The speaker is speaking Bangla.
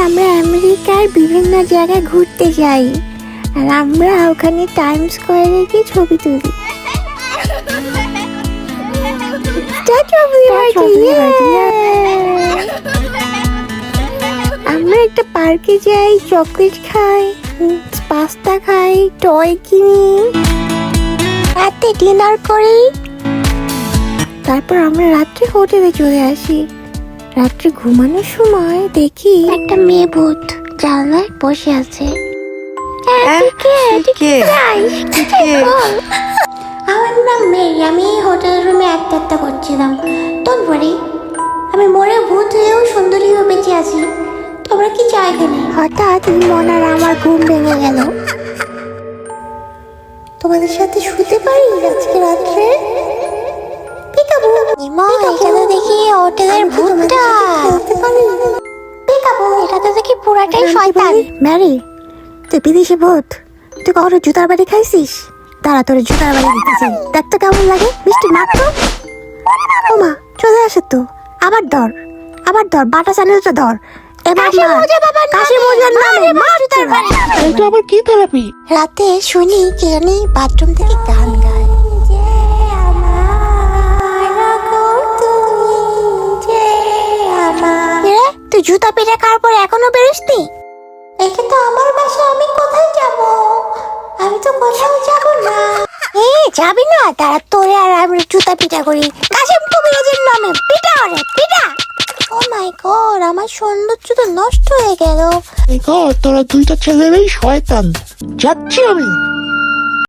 আমরা আমেরিকার বিভিন্ন জায়গায় ঘুরতে যাই, আর আমরা ওখানে টাইম স্কোয়ারে গিয়ে ছবি তুলি। আমরা একটা পার্কে যাই, চকলেট খাই, পাস্তা খাই, টয় কিনি, রাতে ডিনার করি, তারপর আমরা রাত্রে হোটেলে চলে আসি। রাত্রে ঘুমানোর সময় দেখি একটা মেয়ে ভূত জানলায় বসে আছে। আমার নাম মেরি, আমি হোটেল রুমে একটা করছিলাম। ডোন্ট ওয়ারি, আমি মরে ভূত হয়েও সুন্দরী হয়ে বেঁচে আছি। তোমরা কি চাও এখানে? হঠাৎ মনার আমার ঘুম ভেঙে গেল। তোমাদের সাথে শুতে পারি আজকে রাত্রে? এখানে দেখি হোটেলের ভূতটা। এটা তো দেখি পুরাটাই শয়তান। ম্যারি, তুই বিদেশি ভূত, তুই কখনো জুতার বাড়ি খাইছিস? তারা তোর জুতার বাড়ি দিতেছে, দেখতে কেমন লাগে? মিষ্টি মাত্র। ও মা, চলে আসে তো। আবার ধর বাটা চ্যানেলটা ধর। রাতে শুনি কে জানি বাথরুম থেকে গান গায়। তুই জুতা পেটে খাওয়ার পর এখনো বেরোসনি? এটা তো আমার বাসা, আমি কোথায় যাব? আমি তো কোথাও যাব না। যাবি না? তারা তোরে আর আমি জুতা পিটা করি কাশেম কবিরাজের নামে। পিটা ওরে পিটা। ও মাই গড, আমার সৌন্দর্য তো নষ্ট হয়ে গেল। তোরা দুইটা ছেলেরই শয়তান। যাচ্ছি আমি।